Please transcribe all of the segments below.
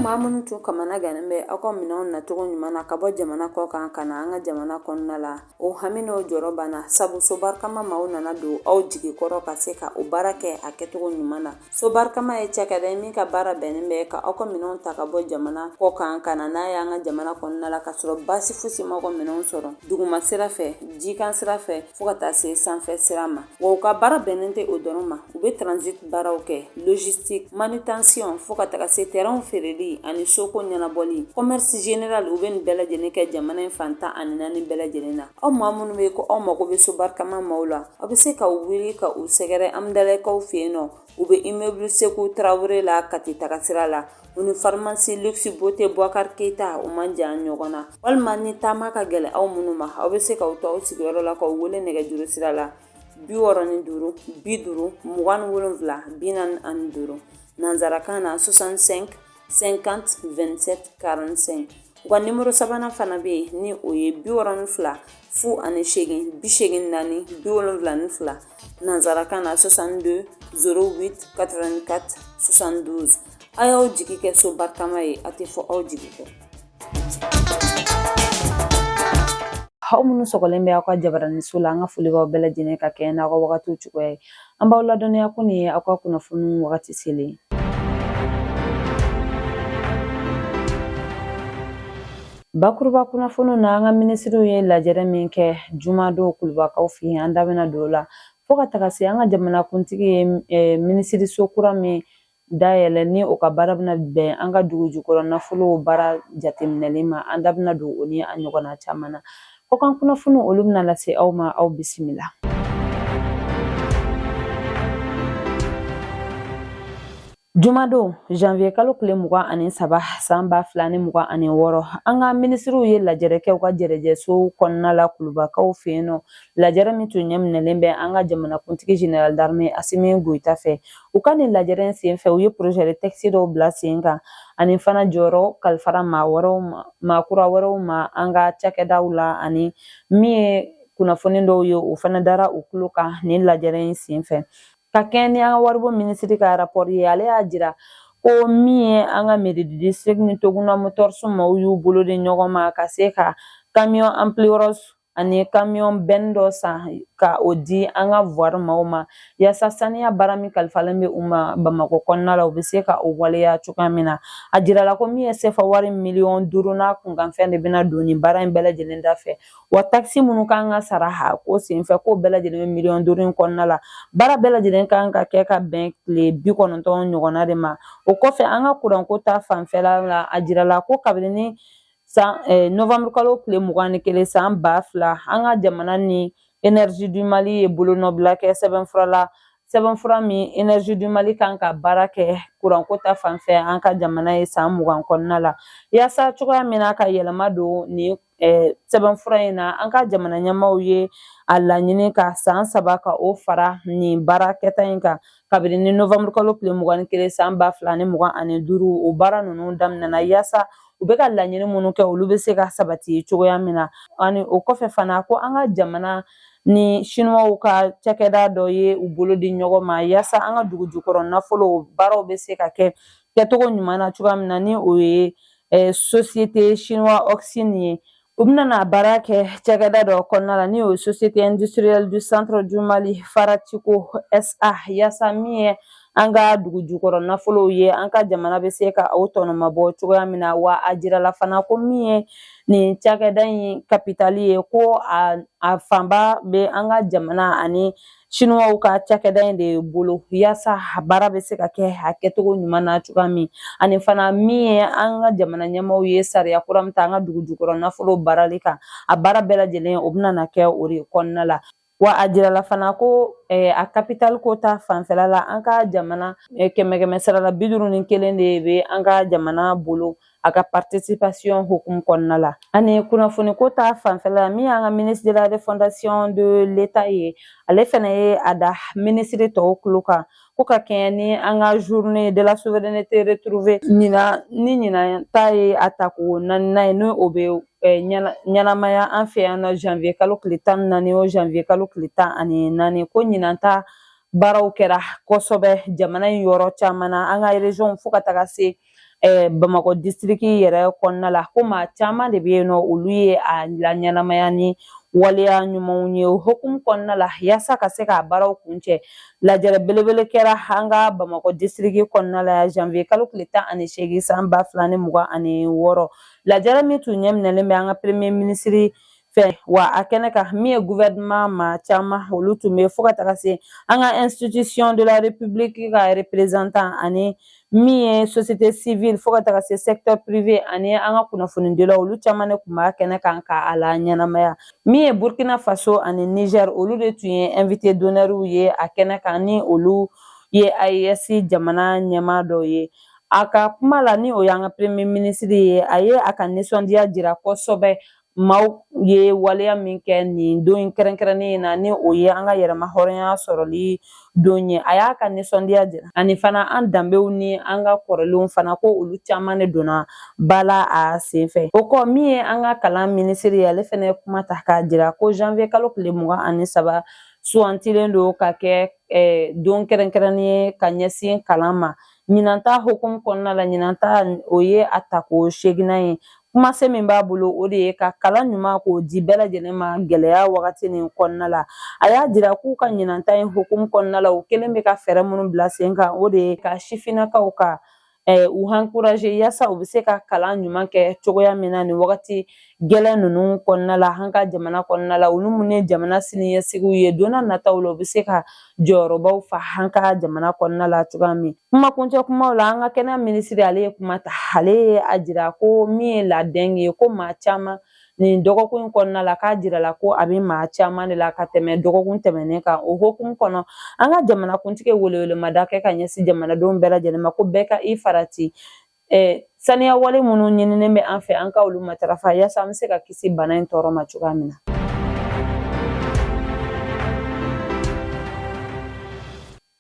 maa minnu tun kamana ganin bɛ aw ka minɛnw nacogo ɲuman na ka bɔ jamana kɔ kan ka na an ka jamana kɔnɔna la o hami n'o jɔrɔ banna sabu so barikama maaw nana don aw jigi kɔrɔ ka se ka o baara kɛ a kɛcogo ɲuman na so barikama ye cakɛda ye min ka baara bɛnnen bɛ ka aw ka minɛnw ta ka bɔ jamana kɔ kan ka na n'a ye an ka jamana kɔnɔna la ka sɔrɔ baasi fosi ma aw ka minɛnw sɔrɔ duguma sira fɛ jikan sira fɛ fo ka taa se sanfɛ sira ma wa u ka baara bɛnnen tɛ o dɔrɔn ma u bɛ transit baaraw kɛ logistique manutention fo ka taga se terrain feereli ani soko ɲɛnabɔli commerce général u bɛ nin bɛɛ lajɛlen kɛ jamana in fan 14 bɛɛ lajɛlen na aw maa minnu bɛ ko aw mago bɛ so barikama maaw la aw bɛ se ka u wuli ka u sɛgɛrɛ Amdalaikaw fɛ yen nɔ u bɛ immeuble Seku Tarawele la Kati taga sira la u ni pharmacie luxe beauté Bouakar Keita u man jan ɲɔgɔn na walima ni taama ka gɛlɛn aw minnu ma aw bɛ se ka u to aw sigiyɔrɔ la ka u wele nɛgɛjuru sira la 65 50 27 45 nanzarakan na 65 50 27 45 u ka nimero sabanan fana bɛ yen ni o ye 62 08 84 72 nanzarakan na 62 08 84 72 a y'aw jigi kɛ so barikama ye a tɛ fɔ aw jigi kɔ. Aw minnu sɔgɔlen bɛ aw ka jabaraniso la an ka foli b'aw bɛɛ lajɛlen ka kɛ n'aw ka wagatiw cogoya ye an b'aw ladɔnniya ko nin ye aw ka kunnafoni wagati selen. Bakuruba kunnafoniw na an ka minisiriw ye lajɛrɛ min kɛ Jumadon Kulubakaw fɛ yen an da bɛna don o la fo ka taga se an ka jamanakuntigi ye minisiriso kura min dayɛlɛ ni o ka baara bɛna bɛn an ka dugu jukɔrɔ nafolo baara jateminɛli ma an da bɛna don o ni a ɲɔgɔnna caman na ko kan kunnafoniw olu bɛna lase aw ma aw bisimila. Jumadon janvier kalo tile 23 san 2026 an ka minisiriw ye lajɛrɛ kɛ u ka jɛrɛjɛso kɔnɔna la Kulubakaw fɛ yen nɔ lajɛrɛ min tun ɲɛminɛlen bɛ an ka jamanakuntigi général d'armée Asimi Goyita fɛ u ka nin lajɛrɛ sen fɛ u ye projet de texte dɔw bila sen kan ani fana jɔyɔrɔ kalifara maa kura wɛrɛw ma an ka cakɛdaw la ani min ye kunnafoni dɔw ye o fana dara u tulo kan nin lajɛrɛ sen fɛ ka kɛ ni an ka waribɔ minisiri ka rapport ye ale y'a jira ko min ye an ka mairie du district ni Toguna Motors maaw y'u bolo di ɲɔgɔn ma ka se ka camion Ampleros ani camion Ben dɔ san ka o di an ka voir maaw ma yaasa saniya baara min kalifalen bɛ u ma Bamakɔ kɔnɔna la u bɛ se ka o waleya cogoya min na a jirala ko min ye sefa wari 5,000,000 n'a kunkanfɛn de bɛna don nin baara in bɛɛ lajɛlen da fɛ wa taxi minnu kan ka sara ko senfɛ ko bɛɛ lajɛlen bɛ 5,000,000 in kɔnɔna la baara bɛɛ lajɛlen kan ka kɛ ka bɛn tile 90 ɲɔgɔnna de ma o kɔfɛ an ka kuranko ta fanfɛla la a jirala ko kabini novembre kalo tile 21 san 2000 an ka jamana ni Énergie du Mali ye bolonɔbila kɛ sɛbɛnfura la sɛbɛnfura min Énergie du Mali kan ka baara kɛ kuranko ta fanfɛ an ka jamana ye san 20 kɔnɔna la yaasa cogoya min na ka yɛlɛma don ni sɛbɛnfura in na an ka jamana ɲɛmaaw ye a laɲini ka san 3 ka o fara nin baara kɛta in kan kabini ni novembre kalo tile 21 san 2025 o baara ninnu daminɛna yaasa u bɛ ka laɲini minnu kɛ olu bɛ se ka sabati cogoya min na ani o kɔfɛ fana ko an ka jamana ni chinois ka cakɛda dɔ ye u bolo di ɲɔgɔn ma yaasa an ka dugu jukɔrɔ nafolo baaraw bɛ se ka kɛ kɛcogo ɲuman na cogoya min na ni o ye société chinois Oxine ye u bɛna na baara kɛ cakɛda dɔ kɔnɔna la ni o ye société industrielle du centre du Mali Faratico SA yaasa min ye an ka dugu jukɔrɔ nafolow ye an ka jamana bɛ se ka o tɔnɔmabɔ cogoya min na wa a jirala fana ko min ye nin cakɛda in kapitali ye ko a fanba bɛ an ka jamana ani chinois ka cakɛda in de bolo yaasa baara bɛ se ka kɛ a kɛcogo ɲuman na cogoya min ani fana min ye an ka jamana ɲɛmaaw ye sariya kura min ta an ka dugu jukɔrɔ nafolo baarali kan a baara bɛɛ lajɛlen o bɛna na kɛ o de kɔnɔna la wa a jirala fana ko a capital ko ta fanfɛla la an ka jamana 100 sara la 51 de bɛ an ka jamana bolo a ka participation hukumu kɔnɔna la ani kunnafoni ko ta fanfɛla la min y'an ka ministre de la refondation de l'état ye ale fana ye a da ministre tɔw tulo kan ko ka kɛɲɛ ni an ka journée de la souveraineté retrouvée ɲinan ta ye a ta ko 4nan ye n'o bɛ ɲɛnamaya an fɛ yan nɔ janvier kalo tile 14 o janvier kalo tile 14 ko ɲinan ta baaraw kɛra kosɛbɛ jamana in yɔrɔ caman na an ka région fo ka taga se Bamakɔ district yɛrɛ kɔnɔna la ko maa caman de bɛ yen nɔ olu ye a la ɲɛnamaya ni waleya ɲumanw ye o hukumu kɔnɔna la yaasa ka se k'a baaraw kuncɛ lajɛrɛ belebele kɛra an ka Bamakɔ district kɔnɔna la janvier kalo tile 18 san 2026 lajɛrɛ min tun ɲɛminɛlen bɛ an ka premier ministre fɛ wa a kɛnɛ kan min ye gouvernement maa caman olu tun bɛ fo ka taga se an ka institution de la république ka représentant ani min ye société civile fo ka taga se secteur privé ani an ka kunnafonidilaw olu caman de tun b'a kɛnɛ kan ka a la ɲɛnamaya min ye Burkina Faso ani Niger olu de tun ye invité d'honneur ye a kɛnɛ kan ni olu ye AES jamana ɲɛmaa dɔw ye a ka kuma la ni o y'an ka premier ministre ye a ye a ka nisɔndiya jira kosɛbɛ maaw ye waleya min kɛ nin don kɛrɛnkɛrɛnnen na ni o ye an ka yɛrɛma hɔrɔnya sɔrɔli don ye a y'a ka nisɔndiya jira ani fana an danbew ni an ka kɔrɔlenw fana ko olu caman de donna bala a senfɛ o kɔ min ye an ka kalan ministre ye ale fɛnɛ ye kuma ta k'a jira ko janvier kalo tile 23 sugantilen don ka kɛ don kɛrɛnkɛrɛnnen ye ka ɲɛsin kalan ma ɲinan ta hukumu kɔnɔna la ɲinan ta o ye a tako 8nan ye kumasen min b'a bolo o de ye ka kalan ɲuman k'o di bɛɛ lajɛlen ma gɛlɛya wagati nin kɔnɔna la a y'a jira k'u ka ɲinan ta in hukumu kɔnɔna la u kelen bɛ ka fɛɛrɛ minnu bila sen kan o de ye ka sifinnakaw ka u encourager yaasa u bɛ se ka kalan ɲuman kɛ cogoya min na nin wagati gɛlɛn ninnu kɔnɔna la an ka jamana kɔnɔna la olu minnu ye jamana siniɲɛsigiw ye don n'a nataw la u bɛ se ka jɔyɔrɔbaw fa an ka jamana kɔnɔna la cogoya min kumakuncɛ kumaw la an ka kɛnɛya minisiri ale ye kuma ta ale ye a jira ko min ye ladɛnge ye ko maa caman nin dɔgɔkun in kɔnɔna la k'a jirala ko a bɛ maa caman de la ka tɛmɛ dɔgɔkun tɛmɛnen kan o hukumu kɔnɔ an ka jamanakuntigi welewelemada kɛ ka ɲɛsin jamanadenw bɛɛ lajɛlen ma ko bɛɛ ka i farati saniya wale minnu ɲininen bɛ an fɛ an ka olu matarafa yaasa an bɛ se ka kisi bana in tɔɔrɔ ma cogoya min na.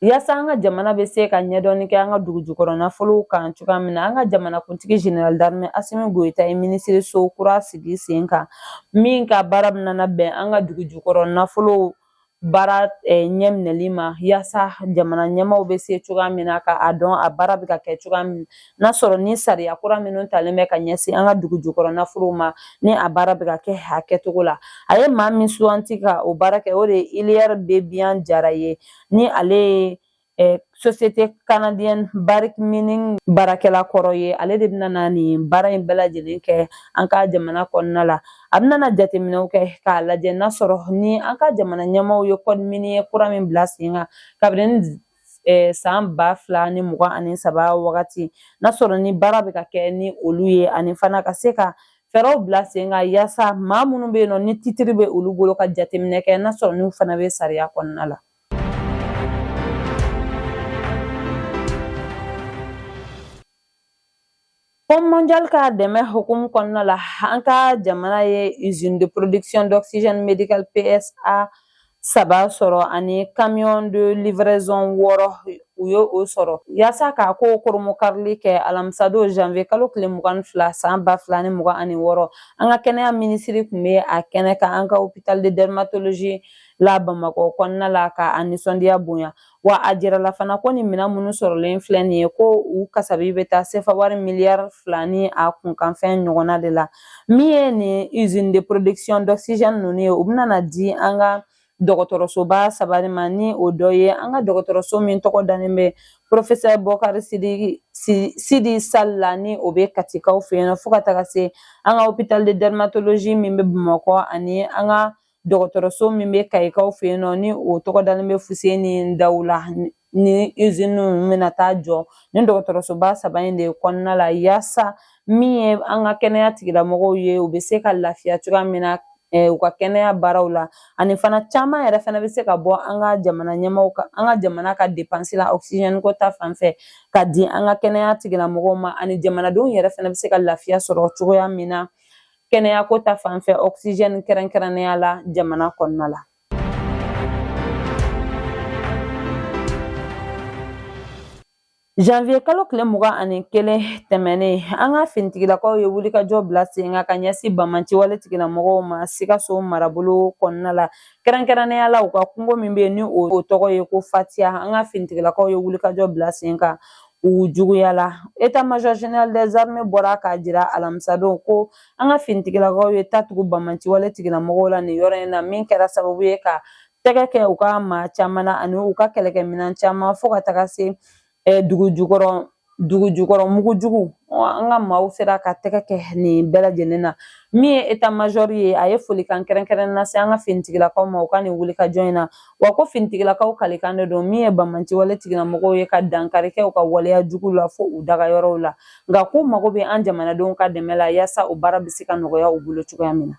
Yaasa an ka jamana bɛ se ka ɲɛdɔnni kɛ an ka dugu jukɔrɔ nafolow kan cogoya min na an ka jamanakuntigi général d'armée Asimi Goyita ye minisiriso kura sigi sen kan min ka baara bɛna bɛn an ka dugu jukɔrɔ nafolow baara ɲɛminɛli ma yaasa jamana ɲɛmaaw bɛ se cogoya min na ka a dɔn a baara bɛ ka kɛ cogoya min n'a sɔrɔ ni sariya kura minnu talen bɛ ka ɲɛsin an ka dugu jukɔrɔ nafolow ma ni a baara bɛ ka kɛ a kɛcogo la a ye maa min suganti ka o baara kɛ o de ye Ilière Bebian Jara ye ni ale ye société canadienne Barrick Mining baarakɛla kɔrɔ ye ale de bɛna nin baara in bɛɛ lajɛlen kɛ an ka jamana kɔnɔna la a bɛna jateminɛw kɛ k'a lajɛ n'a sɔrɔ ni an ka jamana ɲɛmaaw ye code minier kura min bila sen kan kabini san 2023 wagati n'a sɔrɔ ni baara bɛ ka kɛ ni olu ye ani fana ka se ka fɛɛrɛw bila sen kan yaasa maa minnu bɛ yen nɔ ni titiri bɛ olu bolo ka jateminɛ kɛ n'a sɔrɔ n'u fana bɛ sariya kɔnɔna la. Fonds mondial ka dɛmɛ hukumu kɔnɔna la an ka jamana ye usine de production d'oxygène médical PSA 3 sɔrɔ ani camion de livraison 6 u ye o sɔrɔ yaasa k'a ko koromokarili kɛ alamisa don janvier kalo tile 22 san 2026 an ka kɛnɛya minisiri tun bɛ a kɛnɛ kan an ka hôpital de dermatologie la Bamakɔ kɔnɔna la ka a nisɔndiya bonya wa a jirala fana ko nin minɛn minnu sɔrɔlen filɛ nin ye ko u kasabi bɛ taa sefa wari miliyari 2 ni a kunkanfɛn ɲɔgɔnna de la min ye nin usine de production d'oxygène ninnu ye u bɛna di an ka dɔgɔtɔrɔsoba 3 ma ni o dɔ ye an ka dɔgɔtɔrɔso min tɔgɔ dannen bɛ professeur Bokari Sidi Sall la ni o bɛ Katikaw fɛ yen fo ka taga se an ka hôpital de dermatologie min bɛ Bamakɔ ani an ka dɔgɔtɔrɔso min bɛ Kayikaw fɛ yen ni o tɔgɔ dalen bɛ Fuseni Dawula ni usine ninnu bɛna taa jɔ ni dɔgɔtɔrɔsoba 3 in de kɔnɔna la yaasa min ye an ka kɛnɛya tigilamɔgɔw ye u bɛ se ka lafiya cogoya min na u ka kɛnɛya baaraw la ani fana caman yɛrɛ fana bɛ se ka bɔ an ka jamana ɲɛmaaw kan an ka jamana ka dépense la oxygène ko ta fanfɛ ka di an ka kɛnɛya tigilamɔgɔw ma ani jamanadenw yɛrɛ fana bɛ se ka lafiya sɔrɔ cogoya min na kɛnɛya ko ta fanfɛ oxygène kɛrɛnkɛrɛnnenya la jamana kɔnɔna la. Janvier kalo tile 21 tɛmɛnen an ka finitigilakaw ye wulikajɔ bila sen kan ka ɲɛsin Bamanci wale tigilamɔgɔw ma Sikaso marabolo kɔnɔna la kɛrɛnkɛrɛnnenya la u ka kungo min bɛ yen ni o tɔgɔ ye ko Fatiya an ka finitigilakaw ye wulikajɔ bila sen kan u juguyala. État-major général des armées bɔra k'a jira alamisa don ko an ka finitigilakaw ye tatugu Bamanci wale tigilamɔgɔw la nin yɔrɔ in na min kɛra sababu ye ka tɛgɛ kɛ u ka maa caman na ani u ka kɛlɛkɛminɛn caman fo ka taga se dugu jukɔrɔ mugujugu an ka maaw sera ka tɛgɛ kɛ nin bɛɛ lajɛlen na min ye état-major ye a ye folikan kɛrɛnkɛrɛnnen lase an ka finitigilakaw ma u ka nin wulikajɔ in na wa ko finitigilakaw kalikan de don min ye Bamanci wale tigilamɔgɔw ye ka dankari kɛ u ka waleya jugu la fo u dagayɔrɔw la nka k'u mago bɛ an jamanadenw ka dɛmɛ la yaasa u baara bɛ se ka nɔgɔya u bolo cogoya min na.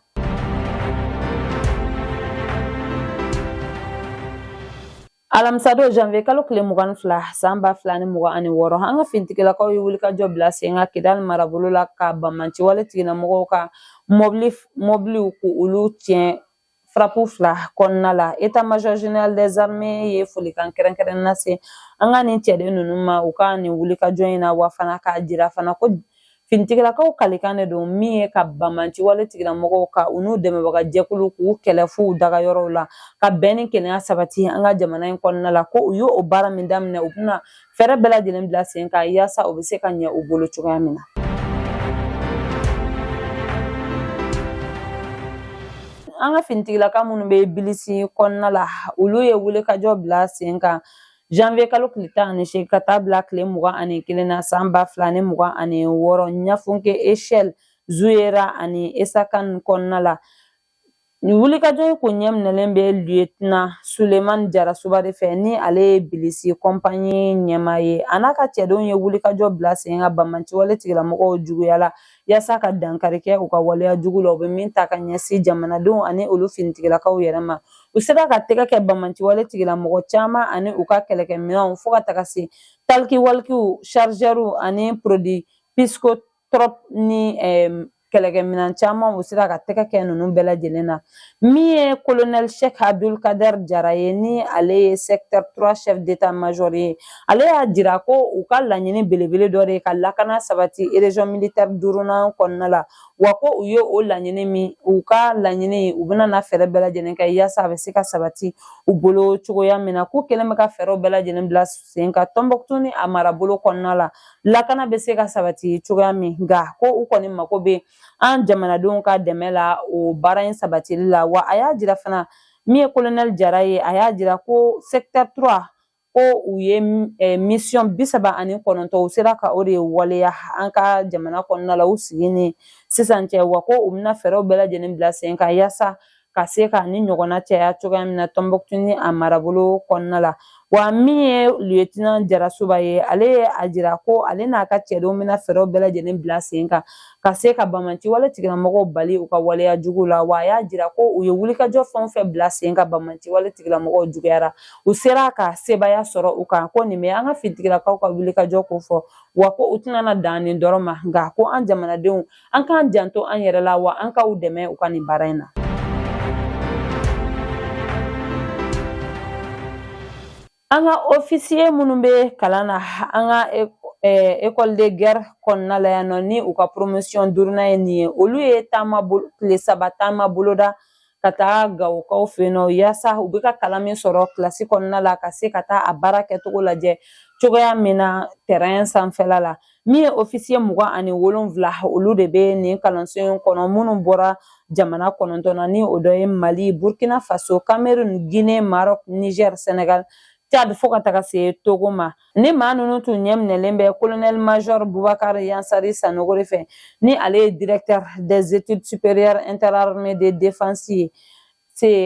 Alamisa don janvier kalo tile 22 san 2026 an ka finitigilakaw ye wulikajɔ bila sen kan Kidali marabolo la ka Bamanci wale tigilamɔgɔw ka mobiliw k'olu tiɲɛ frappe 2 kɔnɔna la. État-major général des armées ye folikan kɛrɛnkɛrɛnnen lase an ka nin cɛden ninnu ma u ka nin wulikajɔ in na wa fana k'a jira fana ko finitigilakaw kalikan de don min ye ka Bamanci wale tigilamɔgɔw ka u n'u dɛmɛbaga jɛkulu k'u kɛlɛ f'u dagayɔrɔw la ka bɛn ni kelenya sabati an ka jamana in kɔnɔna la ko u y'o baara min daminɛ u bɛna fɛɛrɛ bɛɛ lajɛlen bila sen kan yaasa u bɛ se ka ɲɛ u bolo cogoya min na. An ka finitigilaka minnu bɛ Bilisi kɔnɔna la olu ye wulikajɔ bila sen kan janvier kalo tile 18 ka taa bila tile 21 na san 2026 Ɲafunke Echelle Zouera ani Esakan kɔnɔna la. Nin wulikajɔ in kun ɲɛminɛlen bɛ lieutenant Sulemani Jarasuba de fɛ ni ale ye Bilisi compagnie ɲɛmaa ye a n'a ka cɛdenw ye wulikajɔ bila sen kan Bamanci wale tigilamɔgɔw juguyala yaasa ka dankari kɛ u ka waleya jugu la u bɛ min ta ka ɲɛsin jamanadenw ani olu finitigilakaw yɛrɛ ma u sera ka tɛgɛ kɛ Bamanci wale tigilamɔgɔ caman ani u ka kɛlɛkɛminɛnw fo ka taga se taliki-walikiw chargeurs ani produit psychotrope ni kɛlɛkɛminɛn caman u sera ka tɛgɛ kɛ ninnu bɛɛ lajɛlen na min ye colonel Cheikh Abdul Kader Jara ye ni ale ye secteur 3 chef d'état-major ye ale y'a jira ko u ka laɲini belebele dɔ de ye ka lakana sabati région militaire 5nan kɔnɔna la wa ko u ye o laɲini min u ka laɲini u bɛna na fɛɛrɛ bɛɛ lajɛlen kɛ yaasa a bɛ se ka sabati u bolo cogoya min na k'u kɛlen bɛ ka fɛɛrɛw bɛɛ lajɛlen bila sen kan Tɔnbɔkutu ni a marabolo kɔnɔna la lakana bɛ se ka sabati cogoya min nka ko u kɔni mago bɛ an jamanadenw ka dɛmɛ la o baara in sabatili la wa a y'a jira fana min ye colonel Jara ye a y'a jira ko secteur 3 ko u ye mission 39 u sera ka o de waleya an ka jamana kɔnɔna la u sigi ni sisan cɛ wa ko u bɛna fɛɛrɛw bɛɛ lajɛlen bila sen kan yaasa ka se ka ni ɲɔgɔnna caya cogoya min na Tɔnbɔkutu ni a marabolo kɔnɔna la wa min ye lieutenant Jarasuba ye ale ye a jira ko ale n'a ka cɛdenw bɛna fɛɛrɛw bɛɛ lajɛlen bila sen kan ka se ka Bamanci wale tigilamɔgɔw bali u ka waleya jugu la wa a y'a jira ko u ye wulikajɔ fɛn o fɛn bila sen kan Bamanci wale tigilamɔgɔw juguyara u sera ka sebaya sɔrɔ u kan ko nin bɛ an ka finitigilakaw ka wulikajɔ ko fɔ wa ko u tɛna na dan nin dɔrɔn ma nka ko an jamanadenw an k'an janto an yɛrɛ la wa an ka u dɛmɛ u ka nin baara in na. An ka officier minnu bɛ kalan na an ka école de guerre kɔnɔna la yan nɔ ni u ka promotion 5nan ye nin ye olu ye tile 3 taama boloda ka taa Gawukaw fɛ yen nɔ yaasa u bɛ ka kalan min sɔrɔ kilasi kɔnɔna la ka se ka taa a baara kɛcogo lajɛ cogoya min na terrain sanfɛla la min ye officier 27 olu de bɛ nin kalanso in kɔnɔ minnu bɔra jamana 9 na ni o dɔ ye Mali Burkina Faso Cameroun Guinée Maroc Niger Sénégal Tchad fo ka taga se Togo ma ni maa ninnu tun ɲɛminɛlen bɛ colonel major Boubacar Yansari Sanogo de fɛ ni ale ye directeur des études supérieures interarmées de défense ye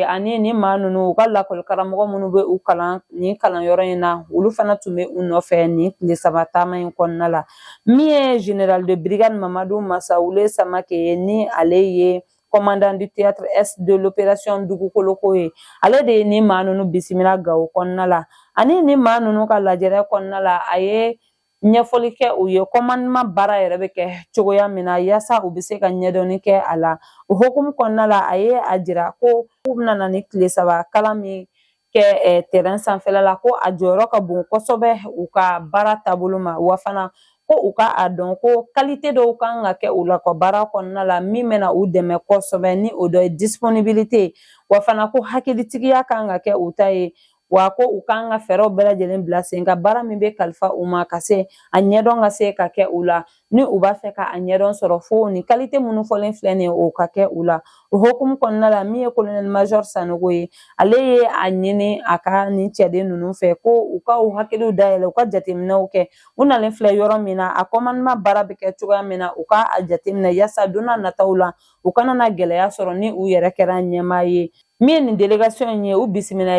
ani ni maa ninnu u ka lakɔli karamɔgɔ minnu bɛ u kalan nin kalanyɔrɔ in na olu fana tun bɛ u nɔfɛ nin tile 3 taama in kɔnɔna la min ye général de brigade Mamadou Massawule Samake ye ni ale ye commandant du théâtre est de l'opération Dugukoloko ye ale de ye ni maa ninnu bisimila Gawo kɔnɔna la ani ni maa ninnu ka lajɛrɛ kɔnɔna la a ye ɲɛfɔli kɛ u ye commandement baara yɛrɛ bɛ kɛ cogoya min na yaasa u bɛ se ka ɲɛdɔnni kɛ a la o hukumu kɔnɔna la a ye a jira ko u bɛna na ni tile 3 kalan min kɛ terrain sanfɛla la ko a jɔyɔrɔ ka bon kosɛbɛ u ka baara taabolo ma wa fana ko u ka a dɔn ko qualité dɔw kan ka kɛ u la ka baara kɔnɔna la min bɛna u dɛmɛ kosɛbɛ ni o dɔ ye disponibilité wa fana ko hakilitigiya kan ka kɛ u ta ye wa ko u kan ka fɛɛrɛw bɛɛ lajɛlen bila sen ka baara min bɛ kalifa u ma ka se a ɲɛdɔn ka se ka kɛ u la ni u b'a fɛ ka a ɲɛdɔn sɔrɔ fo ni qualité minnu fɔlen filɛ nin ye o ka kɛ u la o hukumu kɔnɔna la min ye colonel major Sanogo ye ale ye a ɲini a ka nin cɛden ninnu fɛ ko u ka u hakiliw dayɛlɛ u ka jateminɛw kɛ u nalen filɛ yɔrɔ min na a commandement baara bɛ kɛ cogoya min na u ka a jateminɛ yaasa don n'a nataw la u kana na gɛlɛya sɔrɔ ni u yɛrɛ kɛra ɲɛmaa ye min ye nin délégation in ye u bisimila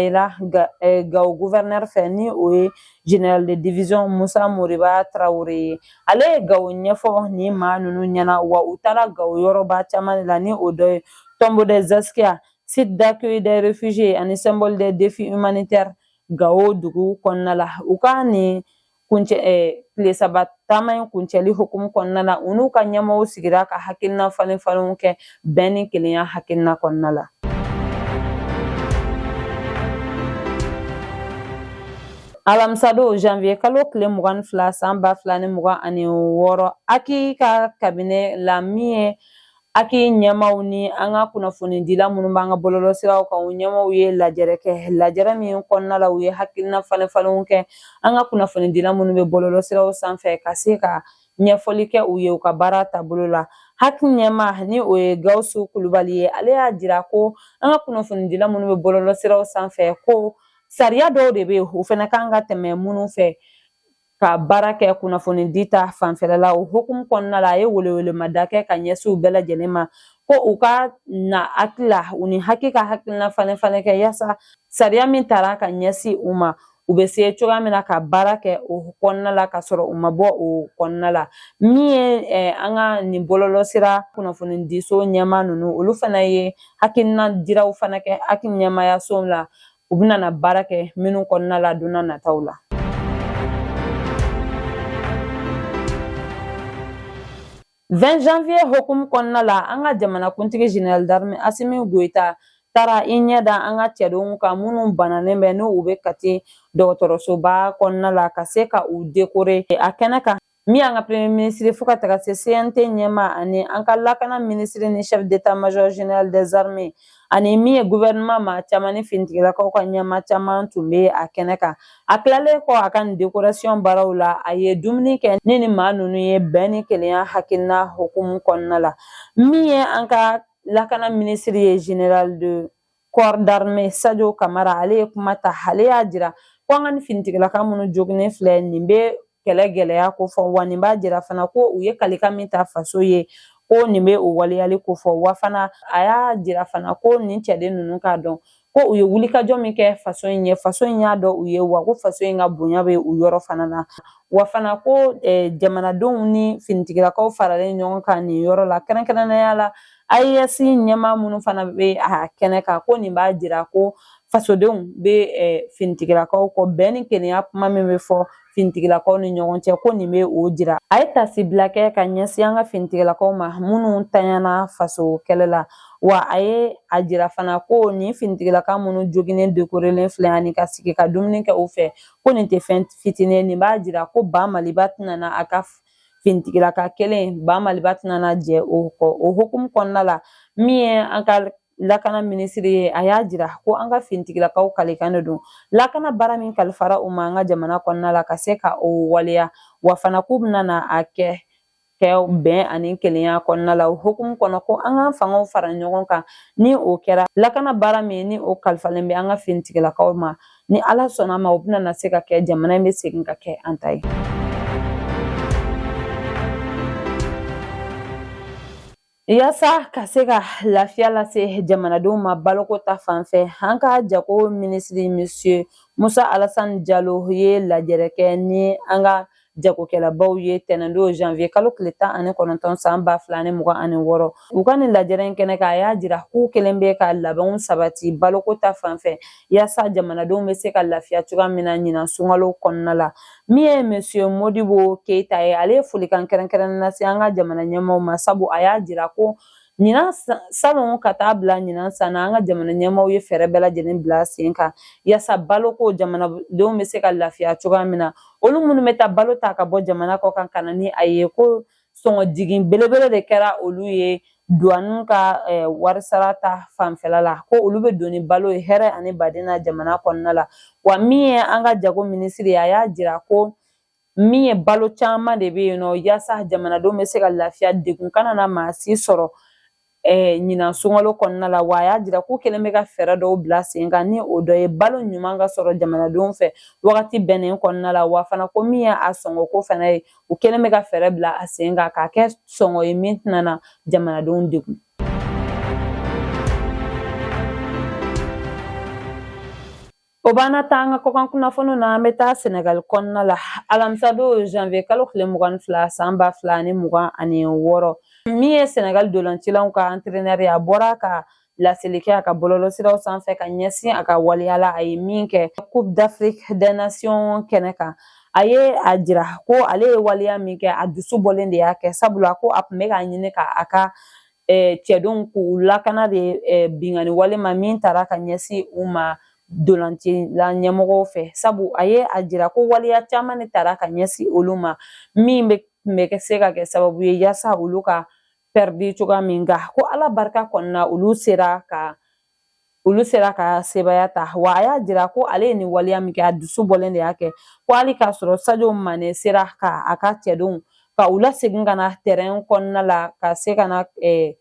Gao gouverneur fɛ ni o ye général de division Musa Moriba Traoré ye ale ye Gao ɲɛfɔ nin maa ninnu ɲɛna wa u taara Gao yɔrɔba caman de la ni o dɔ ye Tombeau des Askia site d'accueil des réfugiés ani symbole des défis humanitaires Gao dugu kɔnɔna la u ka nin tile saba taama in kuncɛli hukumu kɔnɔna la u n'u ka ɲɛmɔgɔw sigira ka hakilina falen falenw kɛ bɛn ni kelenya hakilina kɔnɔna la. Alamisa don janvier kalo tile 22 san 2026 Aki ka cabinet la min ye Aki ɲɛmaw ni an ka kunnafonidila minnu b'an ka bɔlɔlɔsiraw kan u ɲɛmaw ye lajɛrɛ kɛ lajɛrɛ min kɔnɔna la u ye hakilina falen falenw kɛ an ka kunnafonidila minnu bɛ bɔlɔlɔsiraw sanfɛ ka se ka ɲɛfɔli kɛ u ye u ka baara taabolo la Haki ɲɛma ni o ye Gawusu Kulubali ye ale y'a jira ko an ka kunnafonidila minnu bɛ bɔlɔlɔsiraw sanfɛ ko sariya dɔw de bɛ yen u fana kan ka tɛmɛ minnu fɛ ka baara kɛ kunnafoni di ta fanfɛla la o hukumu kɔnɔna la a ye welewelemada kɛ ka ɲɛsin u bɛɛ lajɛlen ma ko u ka na hakili la u ni haki ka hakilina falen falen kɛ yaasa sariya min taara ka ɲɛsin u ma u bɛ se cogoya min na ka baara kɛ o kɔnɔna la ka sɔrɔ u ma bɔ o kɔnɔna la min ye an ka nin bɔlɔlɔsira kunnafoni diso ɲɛmaa ninnu olu fana ye hakilina diraw fana kɛ haki ɲɛmaayaso la u bɛna na baara kɛ minnu kɔnɔna la don n'a nataw la. 20 janvier hukumu kɔnɔna la an ka jamanakuntigi général d'armée Asimi Goita taara i ɲɛda an ka cɛdenw kan minnu bananen bɛ n'u bɛ Kati dɔgɔtɔrɔsoba kɔnɔna la ka se ka u décorer a kɛnɛ kan min y'an ka premier ministre fo ka taga se CNT ɲɛma ani an ka lakana ministre ni chef d'état-major général des armées ani min ye gouvernement ma caman ni finitigilakaw ka ɲɛma caman tun bɛ a kɛnɛ kan a tilalen kɔ a ka nin décoration baaraw la a ye dumuni kɛ ni nin maa ninnu ye bɛn ni kelenya hakilina hukumu kɔnɔna la min ye an ka lakana ministre ye général de corps d'armée Sadio Kamara ale ye kuma ta ale y'a jira ko an ka nin finitigilaka minnu joginnen filɛ nin bɛ kɛlɛ gɛlɛya ko fɔ wa nin b'a jira fana ko u ye kalikan min ta faso ye ko nin bɛ o waleyali ko fɔ wa fana a y'a jira fana ko nin cɛden ninnu k'a dɔn ko u ye wulikajɔ min kɛ faso in ye faso in y'a dɔn u ye wa ko faso in ka bonya bɛ u yɔrɔ fana na wa fana ko jamanadenw ni finitigilakaw faralen ɲɔgɔn kan nin yɔrɔ la kɛrɛnkɛrɛnnenya la AES ɲɛmaa minnu fana bɛ a kɛnɛ kan ko nin b'a jira ko fasodenw bɛ finitigilakaw kɔ bɛn ni kelenya kuma min bɛ fɔ finitigilakaw ni ɲɔgɔn cɛ ko nin bɛ o jira a ye tasibila kɛ ka ɲɛsin an ka finitigilakaw ma minnu tanyana faso kɛlɛ la wa a ye a jira fana ko nin finitigilaka minnu joginnen décorelen filɛ ani ka sigi ka dumuni kɛ u fɛ ko nin tɛ fɛn fitinin nin b'a jira ko ba Maliba tɛna a ka finitigilaka kelen ba Maliba tɛna jɛ o kɔ o hukumu kɔnɔna la min ye an ka lakana ministre ye a y'a jira ko an ka finitigilakaw kalikan de don lakana baara min kalifara u ma an ka jamana kɔnɔna la ka se ka o waleya wa fana k'u bɛna na a kɛ bɛn ani kelenya kɔnɔna la o hukumu kɔnɔ ko an ka fangaw fara ɲɔgɔn kan ni o kɛra lakana baara min ni o kalifalen bɛ an ka finitigilakaw ma ni Ala sɔnna ma o bɛna na se ka kɛ jamana in bɛ segin ka kɛ an ta ye. Yaasa ka se ka lafiya lase jamanadenw ma baloko ta fanfɛ an ka jago ministre monsieur Musa Alassane Diallo ye lajɛrɛ kɛ ni an ka jagokɛlabaw ye tɛnɛndon janvier kalo tile 19 san 2026 u ka nin lajɛrɛ in kɛnɛ kan a y'a jira k'u kelen bɛ ka labɛnw sabati baloko ta fanfɛ yaasa jamanadenw bɛ se ka lafiya cogoya min na ɲinan sunkalo kɔnɔna la min ye monsieur Modibo Keita ye ale ye folikan kɛrɛnkɛrɛnnen lase an ka jamana ɲɛmaaw ma sabu a y'a jira ko ɲinan salon ka taa bila ɲinan san na an ka jamana ɲɛmaaw ye fɛɛrɛ bɛɛ lajɛlen bila sen kan yaasa baloko jamanadenw bɛ se ka lafiya cogoya min na olu minnu bɛ taa balo ta ka bɔ jamana kɔ kan ka na ni a ye ko sɔngɔ jigin belebele de kɛra olu ye douane ka wari sara ta fanfɛla la ko olu bɛ don ni balo ye hɛrɛ ani baden na jamana kɔnɔna la wa min ye an ka jago minisiri a y'a jira ko min ye balo caman de bɛ yen nɔ yaasa jamanadenw bɛ se ka lafiya degun kana na maa si sɔrɔ ɲinan sunkalo kɔnɔna la wa a y'a jira k'u kɛlen bɛ ka fɛɛrɛ dɔw bila sen kan ni o dɔ ye balo ɲuman ka sɔrɔ jamanadenw fɛ wagati bɛnnen kɔnɔna la wa fana ko min ye a sɔngɔko fana ye u kɛlen bɛ ka fɛɛrɛ bila a sen kan k'a kɛ sɔngɔ ye min tɛna na jamanadenw degun. O b'an ta an ka kɔkan kunnafoniw na an bɛ taa Senegal kɔnɔna la alamisa don janvier kalo tile 22 san 2026 min ye Senegal dolancilanw ka entraîneur ye a bɔra ka laseli kɛ a ka bɔlɔlɔsiraw sanfɛ ka ɲɛsin a ka waliya la a ye min kɛ Coupe d'Afrique des Nations kɛnɛ kan a ye a jira ko ale ye waliya min kɛ a dusu bɔlen de y'a kɛ sabula ko a tun bɛ k'a ɲini ka a ka cɛdenw k'u lakana de bingani wale ma min taara ka ɲɛsin u ma dolancila ɲɛmɔgɔw fɛ sabu a ye a jira ko waliya caman de taara ka ɲɛsin olu ma min bɛ se ka kɛ sababu ye yaasa olu ka pɛridi cogoya min nka ko ala barika kɔnɔna olu sera ka sebaya ta wa a y'a jira ko ale ye nin waliya min kɛ a dusu bɔlen de y'a kɛ ko hali k'a sɔrɔ Sadio Mane sera ka a ka cɛdenw ka u lasegin ka na terrain kɔnɔna la ka se ka na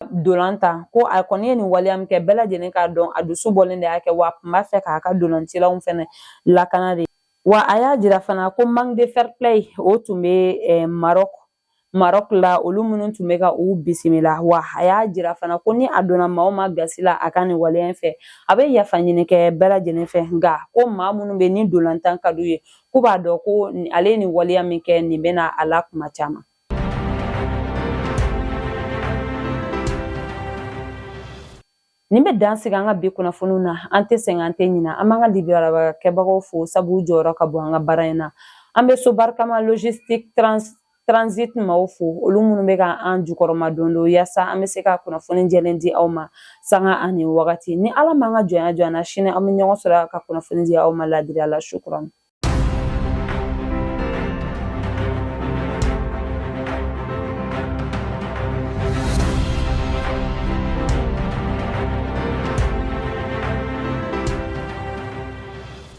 dolan ta ko a kɔni ye nin waliya min kɛ bɛɛ lajɛlen k'a dɔn a dusu bɔlen de y'a kɛ wa a tun b'a fɛ k'a ka dolancilaw fɛnɛ lakana de wa a y'a jira fana ko manque de fair play o tun bɛ Maroc la olu minnu tun bɛ ka u bisimila wa a y'a jira fana ko ni a donna maa o maa gasi la a ka nin waleya in fɛ a bɛ yafa ɲini kɛ bɛɛ lajɛlen fɛ nka ko maa minnu bɛ ni dolantan ka d'u ye k'u b'a dɔn ko ale ye nin waleya min kɛ nin bɛna a la kuma caman. Nin bɛ dan sigi an ka bi kunnafoniw na an tɛ sɛgɛn an tɛ ɲina an b'an ka Libreville kɛbagaw fo sabu u jɔyɔrɔ ka bon an ka baara in na an bɛ so barikama logistique transit maaw fo olu minnu bɛ ka an jukɔrɔma don don yaasa an bɛ se ka kunnafoni jɛlen di aw ma sanga ani wagati ni ala m'an ka jɔnya jɔ an na sini an bɛ ɲɔgɔn sɔrɔ ka kunnafoni di aw ma ladiriya la shukran.